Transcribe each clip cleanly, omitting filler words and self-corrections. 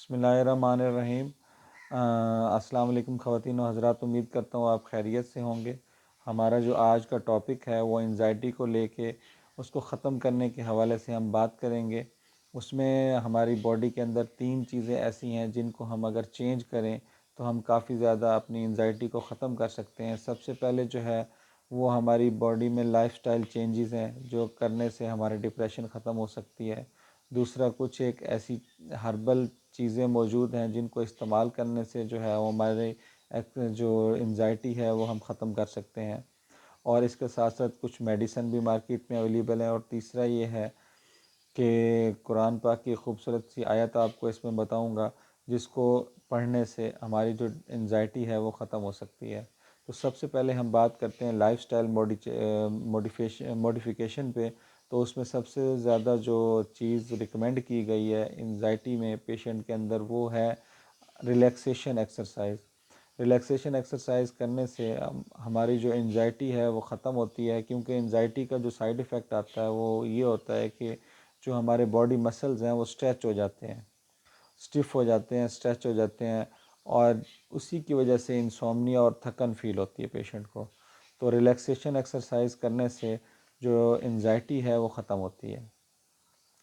بسم اللہ الرحمن الرحیم۔ السلام علیکم خواتین و حضرات، امید کرتا ہوں آپ خیریت سے ہوں گے۔ ہمارا جو آج کا ٹاپک ہے وہ انزائٹی کو لے کے اس کو ختم کرنے کے حوالے سے ہم بات کریں گے۔ اس میں ہماری باڈی کے اندر 3 چیزیں ایسی ہیں جن کو ہم اگر چینج کریں تو ہم کافی زیادہ اپنی انزائٹی کو ختم کر سکتے ہیں۔ سب سے پہلے جو ہے وہ ہماری باڈی میں لائف سٹائل چینجز ہیں جو کرنے سے ہمارے ڈپریشن ختم ہو سکتی ہے۔ دوسرا، کچھ ایک ایسی ہربل چیزیں موجود ہیں جن کو استعمال کرنے سے جو ہے وہ ہمارے جو انزائٹی ہے وہ ہم ختم کر سکتے ہیں، اور اس کے ساتھ ساتھ کچھ میڈیسن بھی مارکیٹ میں اویلیبل ہیں۔ اور تیسرا یہ ہے کہ قرآن پاک کی خوبصورت سی آیت آپ کو اس میں بتاؤں گا جس کو پڑھنے سے ہماری جو انزائٹی ہے وہ ختم ہو سکتی ہے۔ تو سب سے پہلے ہم بات کرتے ہیں لائف سٹائل موڈیفیکیشن پہ۔ تو اس میں سب سے زیادہ جو چیز ریکمینڈ کی گئی ہے انزائٹی میں پیشنٹ کے اندر وہ ہے ریلیکسیشن ایکسرسائز۔ ریلیکسیشن ایکسرسائز کرنے سے ہماری جو انزائٹی ہے وہ ختم ہوتی ہے، کیونکہ انزائٹی کا جو سائیڈ ایفیکٹ آتا ہے وہ یہ ہوتا ہے کہ جو ہمارے باڈی مسلز ہیں وہ اسٹریچ ہو جاتے ہیں، اسٹف ہو جاتے ہیں، اسٹریچ ہو جاتے ہیں، اور اسی کی وجہ سے انسومنیا اور تھکن فیل ہوتی ہے پیشنٹ کو۔ تو ریلیکسیشن ایکسرسائز کرنے سے جو انزائٹی ہے وہ ختم ہوتی ہے۔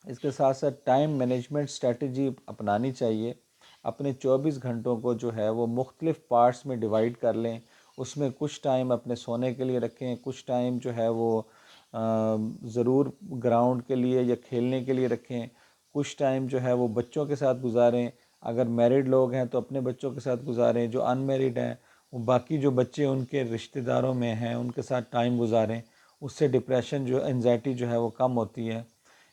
اس کے ساتھ ساتھ ٹائم مینجمنٹ اسٹریٹجی اپنانی چاہیے۔ اپنے 24 گھنٹوں کو جو ہے وہ مختلف پارٹس میں ڈیوائیڈ کر لیں۔ اس میں کچھ ٹائم اپنے سونے کے لیے رکھیں، کچھ ٹائم جو ہے وہ ضرور گراؤنڈ کے لیے یا کھیلنے کے لیے رکھیں، کچھ ٹائم جو ہے وہ بچوں کے ساتھ گزاریں۔ اگر میرڈ لوگ ہیں تو اپنے بچوں کے ساتھ گزاریں، جو ان میرڈ ہیں وہ باقی جو بچے ان کے رشتہ داروں میں ہیں ان کے ساتھ ٹائم گزاریں۔ اس سے ڈپریشن جو انزائٹی جو ہے وہ کم ہوتی ہے۔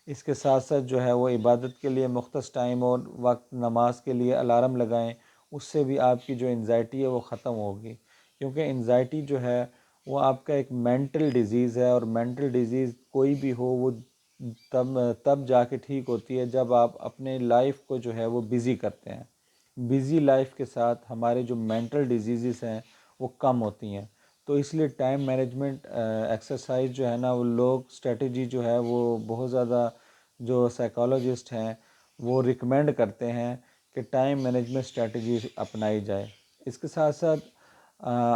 اس کے ساتھ ساتھ جو ہے وہ عبادت کے لیے مختص ٹائم اور وقت نماز کے لیے الارم لگائیں، اس سے بھی آپ کی جو انزائٹی ہے وہ ختم ہوگی، کیونکہ انزائٹی جو ہے وہ آپ کا ایک مینٹل ڈیزیز ہے، اور مینٹل ڈیزیز کوئی بھی ہو وہ تب جا کے ٹھیک ہوتی ہے جب آپ اپنے لائف کو جو ہے وہ بزی کرتے ہیں۔ بزی لائف کے ساتھ ہمارے جو مینٹل ڈیزیزز ہیں وہ کم ہوتی ہیں۔ تو اس لیے ٹائم مینجمنٹ ایکسرسائز جو ہے نا وہ لوگ اسٹریٹجی جو ہے وہ بہت زیادہ جو سائیکالوجسٹ ہیں وہ ریکمینڈ کرتے ہیں کہ ٹائم مینجمنٹ اسٹریٹجی اپنائی جائے۔ اس کے ساتھ ساتھ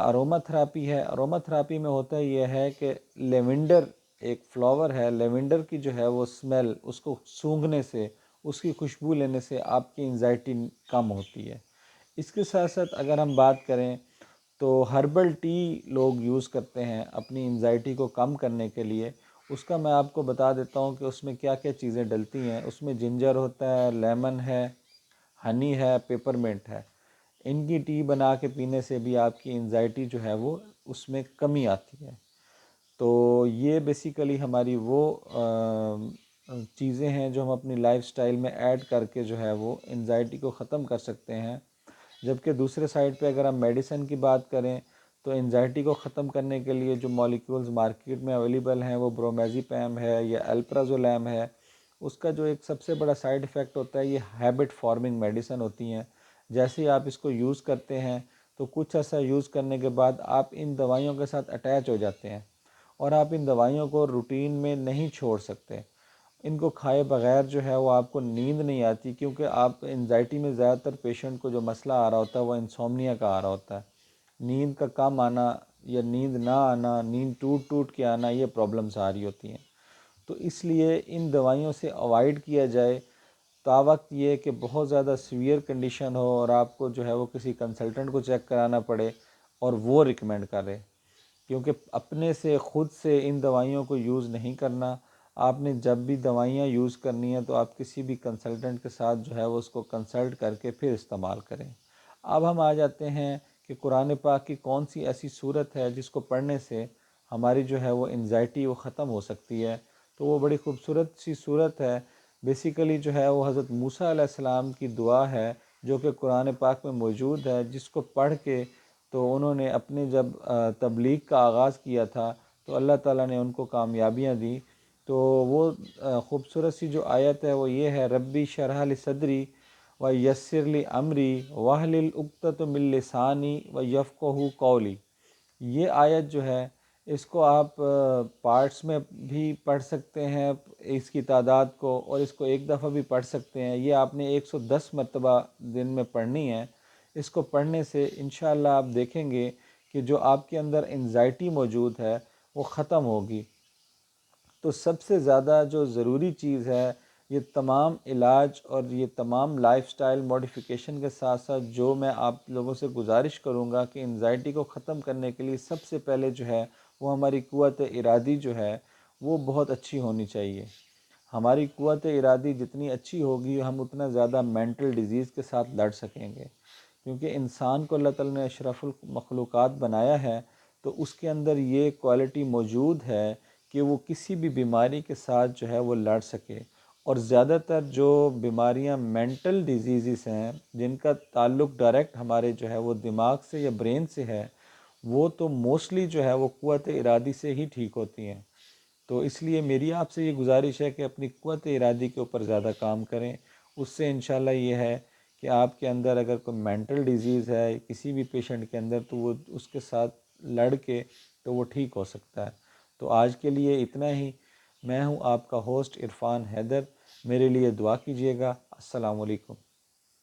اروما تھراپی ہے۔ اروما تھراپی میں ہوتا یہ ہے کہ لیونڈر ایک فلاور ہے، لیونڈر کی جو ہے وہ اسمیل، اس کو سونگھنے سے، اس کی خوشبو لینے سے آپ کی انزائٹی کم ہوتی ہے۔ اس کے ساتھ ساتھ اگر ہم بات کریں تو ہربل ٹی لوگ یوز کرتے ہیں اپنی انزائٹی کو کم کرنے کے لیے۔ اس کا میں آپ کو بتا دیتا ہوں کہ اس میں کیا کیا چیزیں ڈلتی ہیں۔ اس میں جنجر ہوتا ہے، لیمن ہے، ہنی ہے، پیپر منٹ ہے۔ ان کی ٹی بنا کے پینے سے بھی آپ کی انزائٹی جو ہے وہ اس میں کمی آتی ہے۔ تو یہ بیسیکلی ہماری وہ چیزیں ہیں جو ہم اپنی لائف سٹائل میں ایڈ کر کے جو ہے وہ انزائٹی کو ختم کر سکتے ہیں۔ جبکہ دوسرے سائڈ پہ اگر ہم میڈیسن کی بات کریں تو انزائٹی کو ختم کرنے کے لیے جو مالیکولز مارکیٹ میں اویلیبل ہیں وہ برومیزیپیم ہے یا الپرازولام ہے۔ اس کا جو ایک سب سے بڑا سائیڈ ایفیکٹ ہوتا ہے، یہ ہیبٹ فارمنگ میڈیسن ہوتی ہیں۔ جیسے ہی آپ اس کو یوز کرتے ہیں تو کچھ عرصہ یوز کرنے کے بعد آپ ان دوائیوں کے ساتھ اٹیچ ہو جاتے ہیں، اور آپ ان دوائیوں کو روٹین میں نہیں چھوڑ سکتے۔ ان کو کھائے بغیر جو ہے وہ آپ کو نیند نہیں آتی، کیونکہ آپ انزائٹی میں زیادہ تر پیشنٹ کو جو مسئلہ آ رہا ہوتا ہے وہ انسومنیا کا آ رہا ہوتا ہے۔ نیند کا کم آنا یا نیند نہ آنا، نیند ٹوٹ ٹوٹ کے آنا، یہ پرابلمس آ رہی ہوتی ہیں۔ تو اس لیے ان دوائیوں سے اوائڈ کیا جائے تاوقت یہ کہ بہت زیادہ سیویئر کنڈیشن ہو اور آپ کو جو ہے وہ کسی کنسلٹنٹ کو چیک کرانا پڑے اور وہ ریکمینڈ کرے، کیونکہ اپنے سے خود سے ان دوائیوں کو یوز نہیں کرنا۔ آپ نے جب بھی دوائیاں یوز کرنی ہیں تو آپ کسی بھی کنسلٹنٹ کے ساتھ جو ہے وہ اس کو کنسلٹ کر کے پھر استعمال کریں۔ اب ہم آ جاتے ہیں کہ قرآن پاک کی کون سی ایسی صورت ہے جس کو پڑھنے سے ہماری جو ہے وہ انزائٹی وہ ختم ہو سکتی ہے۔ تو وہ بڑی خوبصورت سی صورت ہے، بیسیکلی جو ہے وہ حضرت موسیٰ علیہ السلام کی دعا ہے جو کہ قرآن پاک میں موجود ہے، جس کو پڑھ کے تو انہوں نے اپنے جب تبلیغ کا آغاز کیا تھا تو اللہ تعالیٰ نے ان کو کامیابیاں دی۔ تو وہ خوبصورت سی جو آیت ہے وہ یہ ہے، ربی شرح لی صدری و یسر لی امری واحلل عقدۃ من لسانی و یفقہوا قولی۔ یہ آیت جو ہے اس کو آپ پارٹس میں بھی پڑھ سکتے ہیں اس کی تعداد کو، اور اس کو ایک دفعہ بھی پڑھ سکتے ہیں. یہ آپ نے 110 مرتبہ دن میں پڑھنی ہے. اس کو پڑھنے سے انشاءاللہ آپ دیکھیں گے کہ جو آپ کے اندر انزائٹی موجود ہے وہ ختم ہوگی. تو سب سے زیادہ جو ضروری چیز ہے، یہ تمام علاج اور یہ تمام لائف سٹائل موڈیفیکیشن کے ساتھ ساتھ جو میں آپ لوگوں سے گزارش کروں گا کہ انزائٹی کو ختم کرنے کے لیے سب سے پہلے جو ہے وہ ہماری قوت ارادی جو ہے وہ بہت اچھی ہونی چاہیے. ہماری قوت ارادی جتنی اچھی ہوگی ہم اتنا زیادہ مینٹل ڈیزیز کے ساتھ لڑ سکیں گے، کیونکہ انسان کو اللہ تعالیٰ نے اشرف المخلوقات بنایا ہے تو اس کے اندر یہ کوالٹی موجود ہے کہ وہ کسی بھی بیماری کے ساتھ جو ہے وہ لڑ سکے. اور زیادہ تر جو بیماریاں مینٹل ڈیزیزز ہیں جن کا تعلق ڈائریکٹ ہمارے جو ہے وہ دماغ سے یا برین سے ہے، وہ تو موسٹلی جو ہے وہ قوت ارادی سے ہی ٹھیک ہوتی ہیں. تو اس لیے میری آپ سے یہ گزارش ہے کہ اپنی قوت ارادی کے اوپر زیادہ کام کریں. اس سے انشاءاللہ یہ ہے کہ آپ کے اندر اگر کوئی مینٹل ڈیزیز ہے کسی بھی پیشنٹ کے اندر تو وہ اس کے ساتھ لڑ کے تو وہ ٹھیک ہو سکتا ہے. تو آج کے لیے اتنا ہی. میں ہوں آپ کا ہوسٹ عرفان حیدر. میرے لیے دعا کیجیے گا. السلام علیکم.